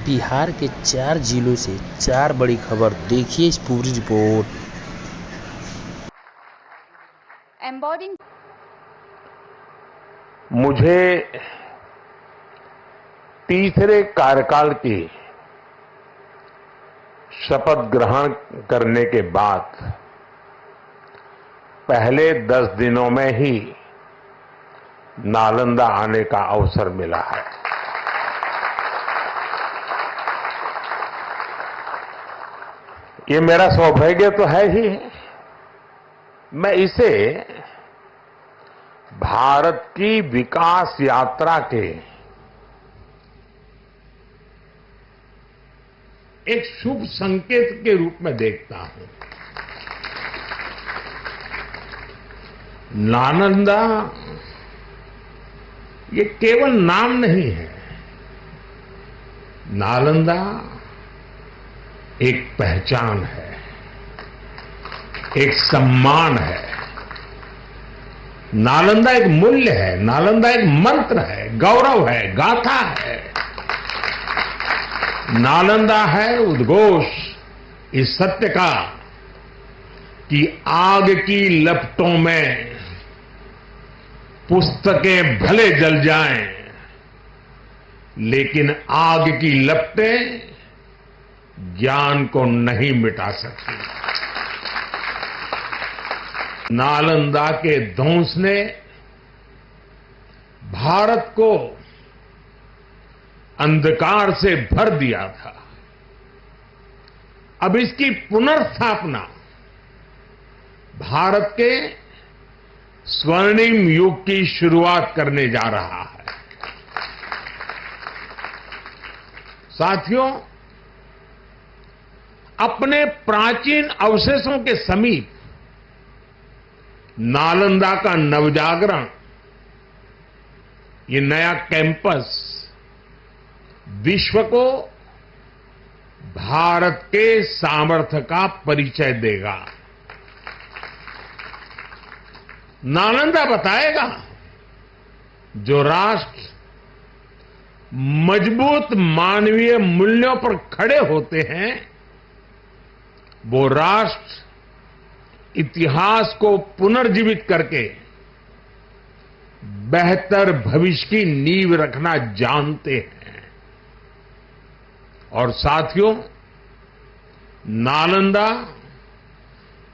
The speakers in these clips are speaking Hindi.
बिहार के 4 जिलों से 4 बड़ी खबर, देखिए इस पूरी रिपोर्ट। एम्बॉडिंग मुझे तीसरे कार्यकाल की शपथ ग्रहण करने के बाद पहले 10 दिनों में ही नालंदा आने का अवसर मिला है। ये मेरा सौभाग्य तो है ही। मैं इसे भारत की विकास यात्रा के एक शुभ संकेत के रूप में देखता हूं। नालंदा ये केवल नाम नहीं है। नालंदा एक पहचान है, एक सम्मान है। नालंदा एक मूल्य है, नालंदा एक मंत्र है, गौरव है, गाथा है। नालंदा है उद्घोष इस सत्य का कि आग की लपटों में पुस्तकें भले जल जाएं, लेकिन आग की लपटें ज्ञान को नहीं मिटा सकती। नालंदा के ध्वंस ने भारत को अंधकार से भर दिया था। अब इसकी पुनर्स्थापना भारत के स्वर्णिम युग की शुरुआत करने जा रहा है। साथियों, अपने प्राचीन अवशेषों के समीप नालंदा का नवजागरण, ये नया कैंपस विश्व को भारत के सामर्थ्य का परिचय देगा। नालंदा बताएगा जो राष्ट्र मजबूत मानवीय मूल्यों पर खड़े होते हैं, वो राष्ट्र इतिहास को पुनर्जीवित करके बेहतर भविष्य की नींव रखना जानते हैं। और साथियों, नालंदा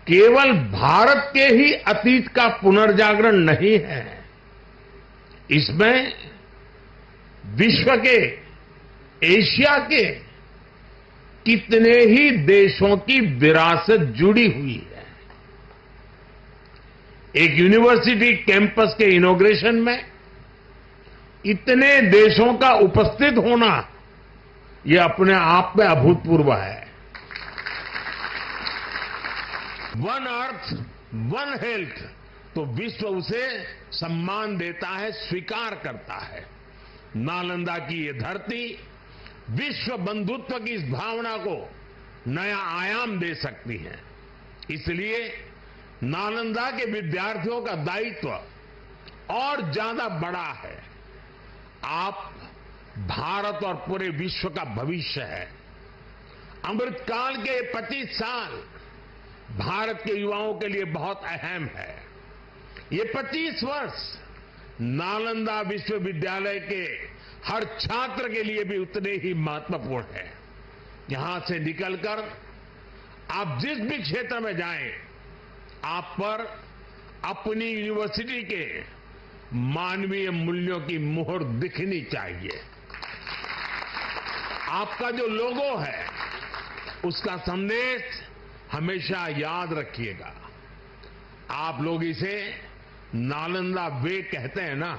केवल भारत के ही अतीत का पुनर्जागरण नहीं है, इसमें विश्व के, एशिया के कितने ही देशों की विरासत जुड़ी हुई है। एक यूनिवर्सिटी कैंपस के इनॉग्रेशन में इतने देशों का उपस्थित होना, यह अपने आप में अभूतपूर्व है। वन अर्थ वन हेल्थ, तो विश्व उसे सम्मान देता है, स्वीकार करता है। नालंदा की ये धरती विश्व बंधुत्व की इस भावना को नया आयाम दे सकती है। इसलिए नालंदा के विद्यार्थियों का दायित्व और ज्यादा बड़ा है। आप भारत और पूरे विश्व का भविष्य है। अमृतकाल के 25 साल भारत के युवाओं के लिए बहुत अहम है। ये 25 वर्ष नालंदा विश्वविद्यालय के हर छात्र के लिए भी उतने ही महत्वपूर्ण है। यहां से निकलकर आप जिस भी क्षेत्र में जाएं, आप पर अपनी यूनिवर्सिटी के मानवीय मूल्यों की मुहर दिखनी चाहिए। आपका जो लोगो है, उसका संदेश हमेशा याद रखिएगा। आप लोग इसे नालंदा वे कहते हैं ना।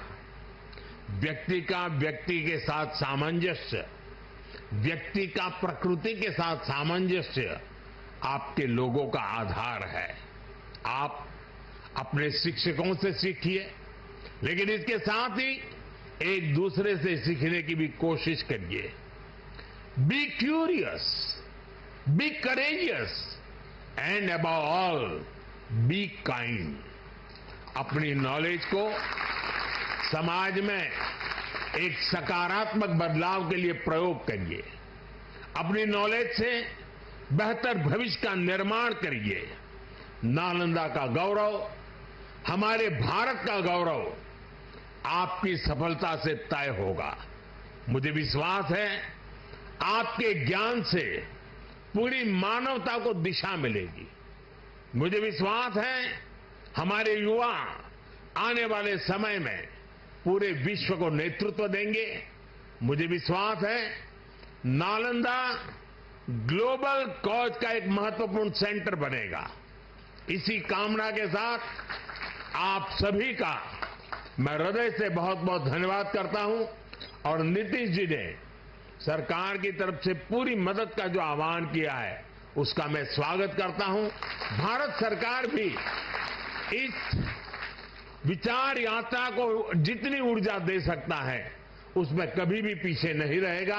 व्यक्ति का व्यक्ति के साथ सामंजस्य, व्यक्ति का प्रकृति के साथ सामंजस्य आपके लोगों का आधार है। आप अपने शिक्षकों से सीखिए, लेकिन इसके साथ ही एक दूसरे से सीखने की भी कोशिश करिए। Be curious, be courageous and above all be kind. अपनी नॉलेज को समाज में एक सकारात्मक बदलाव के लिए प्रयोग करिए। अपनी नॉलेज से बेहतर भविष्य का निर्माण करिए। नालंदा का गौरव, हमारे भारत का गौरव आपकी सफलता से तय होगा। मुझे विश्वास है आपके ज्ञान से पूरी मानवता को दिशा मिलेगी। मुझे विश्वास है हमारे युवा आने वाले समय में पूरे विश्व को नेतृत्व देंगे। मुझे विश्वास है नालंदा ग्लोबल कॉज का एक महत्वपूर्ण सेंटर बनेगा। इसी कामना के साथ आप सभी का मैं हृदय से बहुत बहुत धन्यवाद करता हूं और नीतीश जी ने सरकार की तरफ से पूरी मदद का जो आह्वान किया है उसका मैं स्वागत करता हूं। भारत सरकार भी इस विचार यात्रा को जितनी ऊर्जा दे सकता है उसमें कभी भी पीछे नहीं रहेगा।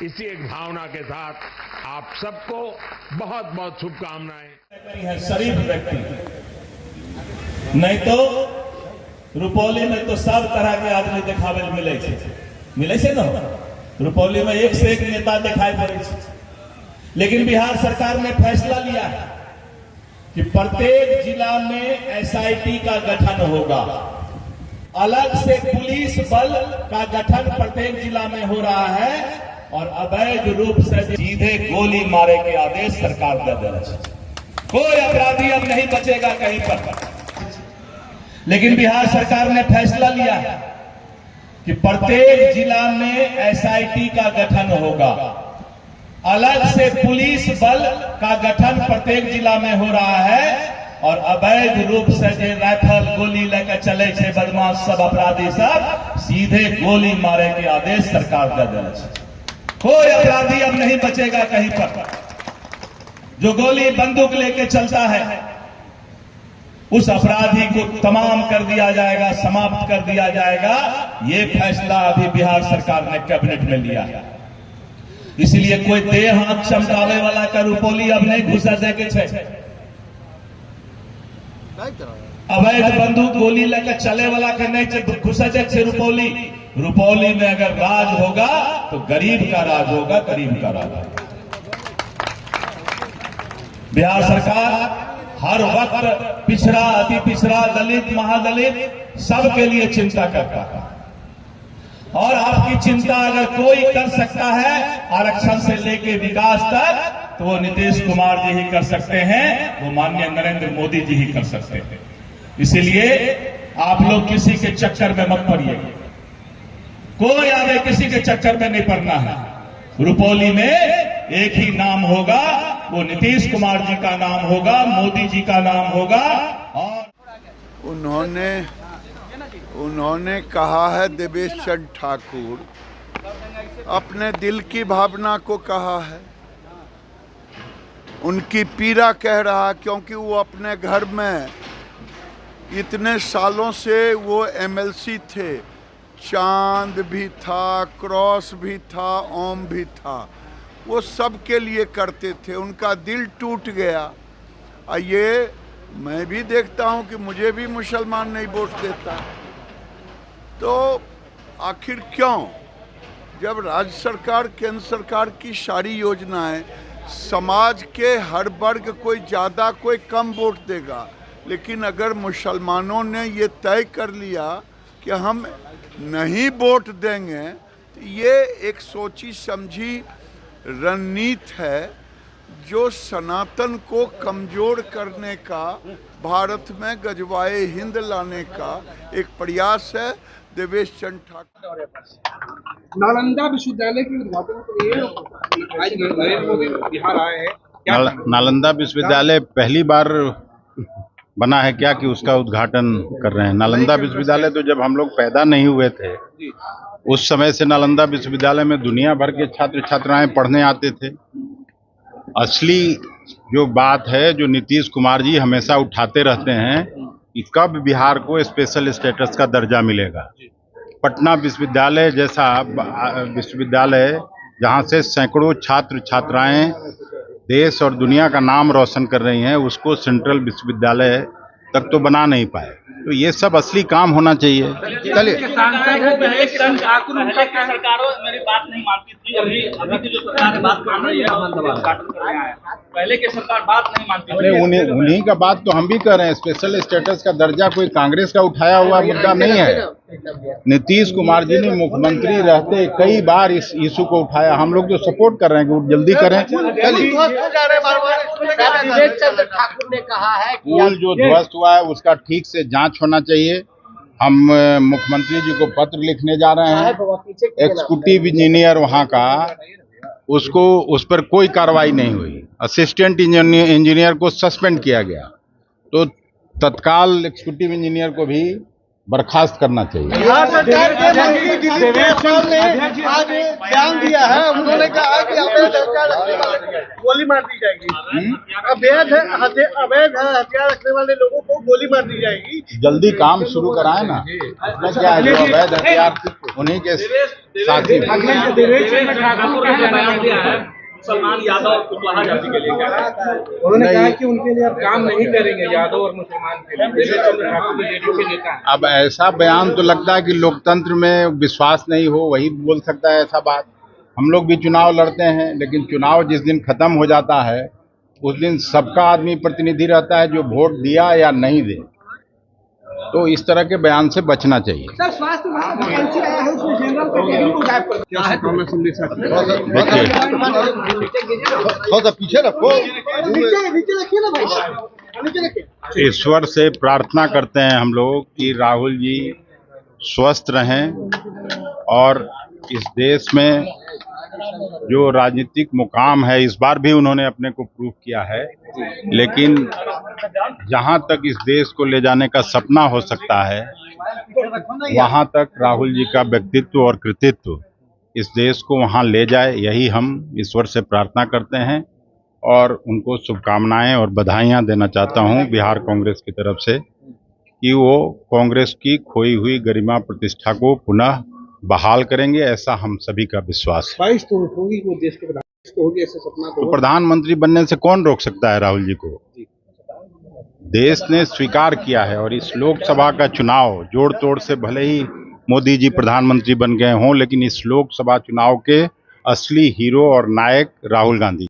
इसी एक भावना के साथ आप सबको बहुत बहुत शुभकामनाएं। शरीफ व्यक्ति नहीं तो रुपौली में तो सब तरह के आदमी देखावे मिले छे ना। रुपौली में एक से एक नेता दिखाई पड़े छे, लेकिन बिहार सरकार ने फैसला लिया है कि प्रत्येक जिला में एसआईटी का गठन होगा। अलग से पुलिस बल का गठन प्रत्येक जिला में हो रहा है और अवैध रूप से सीधे गोली मारे के आदेश सरकार दे रही है। कोई अपराधी अब नहीं बचेगा कहीं पर। लेकिन बिहार सरकार ने फैसला लिया है कि प्रत्येक जिला में एसआईटी का गठन होगा। अलग से पुलिस बल का गठन प्रत्येक जिला में हो रहा है और अवैध रूप से जो राइफल गोली लेकर चले छे बदमाश सब अपराधी सब सीधे गोली मारे के आदेश सरकार दे रही है। कोई अपराधी अब नहीं बचेगा कहीं पर। जो गोली बंदूक लेके चलता है उस अपराधी को तमाम कर दिया जाएगा, समाप्त कर दिया जाएगा। ये फैसला अभी बिहार सरकार ने कैबिनेट में लिया है। इसलिए कोई देह हाथ चमकावे वाला का रुपौली अब नहीं घुसा देके छे। अवैध बंदूक गोली लेकर चले वाला के नहीं घुसा छे रुपौली। रुपौली में अगर राज होगा तो गरीब का राज होगा, गरीब का राज। बिहार सरकार हर वक्त पिछड़ा, अति पिछड़ा, दलित, महादलित सबके लिए चिंता करता है। और आपकी चिंता अगर कोई कर सकता है आरक्षण से लेके विकास तक, तो वो नीतीश कुमार जी ही कर सकते हैं, वो माननीय नरेंद्र मोदी जी ही कर सकते हैं। इसीलिए आप लोग किसी के चक्कर में मत पड़िए। कोई आगे किसी के चक्कर में नहीं पड़ना है। रुपौली में एक ही नाम होगा, वो नीतीश कुमार जी का नाम होगा, मोदी जी का नाम होगा। और उन्होंने कहा है देवेश चंद्र ठाकुर अपने दिल की भावना को कहा है, उनकी पीड़ा कह रहा, क्योंकि वो अपने घर में इतने सालों से वो एमएलसी थे। चांद भी था, क्रॉस भी था, ओम भी था, वो सबके लिए करते थे। उनका दिल टूट गया। ये मैं भी देखता हूँ कि मुझे भी मुसलमान नहीं वोट देता, तो आखिर क्यों? जब राज्य सरकार, केंद्र सरकार की सारी योजनाएं समाज के हर वर्ग कोई ज़्यादा कोई कम वोट देगा, लेकिन अगर मुसलमानों ने ये तय कर लिया कि हम नहीं वोट देंगे, तो ये एक सोची समझी रणनीति है जो सनातन को कमजोर करने का, भारत में गजवाए हिंद लाने का एक प्रयास है देवेश चंद्र ठाकुर। नालंदा विश्वविद्यालय के उद्घाटन के लिए आज नरेंद्र मोदी बिहार आए हैं। नालंदा विश्वविद्यालय पहली बार बना है क्या कि उसका उद्घाटन कर रहे हैं? नालंदा विश्वविद्यालय तो जब हम लोग पैदा नहीं हुए थे उस समय से नालंदा विश्वविद्यालय में दुनिया भर के छात्र छात्राएं पढ़ने आते थे। असली जो बात है, जो नीतीश कुमार जी हमेशा उठाते रहते हैं कि कब बिहार को स्पेशल स्टेटस का दर्जा मिलेगा। पटना विश्वविद्यालय जैसा विश्वविद्यालय जहां से सैकड़ों छात्र छात्राएं देश और दुनिया का नाम रोशन कर रही हैं, उसको सेंट्रल विश्वविद्यालय तक तो बना नहीं पाए। तो ये सब असली काम होना चाहिए। चलिए, मेरी बात नहीं मानती थी, अभी की जो सरकार बात मान रही है, पहले की सरकार बात नहीं मानती थी। उन्हीं का बात तो हम भी कर रहे हैं। स्पेशल स्टेटस का दर्जा कोई कांग्रेस का उठाया हुआ मुद्दा नहीं है। नीतीश कुमार जी ने मुख्यमंत्री रहते कई बार इस इशू को उठाया। हम लोग तो सपोर्ट कर रहे हैं कि वो जल्दी करें। विवेक चंद्र ठाकुर ने कहा है कि पुल जो ध्वस्त हुआ है उसका ठीक से जांच होना चाहिए। हम मुख्यमंत्री जी को पत्र लिखने जा रहे हैं। एग्जीक्यूटिव इंजीनियर वहां का, उसको उस पर कोई कार्रवाई नहीं हुई। असिस्टेंट इंजीनियर को सस्पेंड किया गया। तो तत्काल एग्जीक्यूटिव इंजीनियर को भी बर्खास्त करना चाहिए। बिहार सरकार के मंत्री दिलीप जायसवाल ने आज बयान दिया है। उन्होंने कहा कि अवैध हथियार रखने वाले को गोली मार दी जाएगी। अवैध हथियार रखने वाले लोगों को गोली मार दी जाएगी। जल्दी काम शुरू कराए ना। उसमें क्या है, जो अवैध हथियार उन्हीं के साथी। मुसलमान यादव और कुशवाहा जाति के लिए उन्होंने कहा कि उनके लिए अब काम नहीं करेंगे, यादव और मुसलमान के लिए। नेता अब ऐसा बयान तो लगता है कि लोकतंत्र में विश्वास नहीं हो वही बोल सकता है ऐसा बात। हम लोग भी चुनाव लड़ते हैं, लेकिन चुनाव जिस दिन खत्म हो जाता है उस दिन सबका आदमी प्रतिनिधि रहता है जो वोट दिया या नहीं दे। तो इस तरह के बयान से बचना चाहिए। सर, स्वास्थ्य विभाग का वैकेंसी आया है, उसमें जनरल कैटेगरी को गायब कर दिया है। पीछे रखो, नीचे रखिए ना भाई, नीचे रखिए। ईश्वर से प्रार्थना करते हैं हम लोग कि राहुल जी स्वस्थ रहें और इस देश में जो राजनीतिक मुकाम है, इस बार भी उन्होंने अपने को प्रूव किया है। लेकिन जहां तक इस देश को ले जाने का सपना हो सकता है, वहां तक राहुल जी का व्यक्तित्व और कृतित्व इस देश को वहां ले जाए, यही हम ईश्वर से प्रार्थना करते हैं। और उनको शुभकामनाएं और बधाइयां देना चाहता हूं बिहार कांग्रेस की तरफ से कि वो कांग्रेस की खोई हुई गरिमा प्रतिष्ठा को पुनः बहाल करेंगे, ऐसा हम सभी का विश्वास है। 22 तो होगी वो देश के प्रधानमंत्री तो होगी, ऐसे सपना तो प्रधानमंत्री बनने से कौन रोक सकता है राहुल जी को? देश ने स्वीकार किया है। और इस लोकसभा का चुनाव जोड़ तोड़ से भले ही मोदी जी प्रधानमंत्री बन गए हों, लेकिन इस लोकसभा चुनाव के असली हीरो और नायक राहुल गांधी।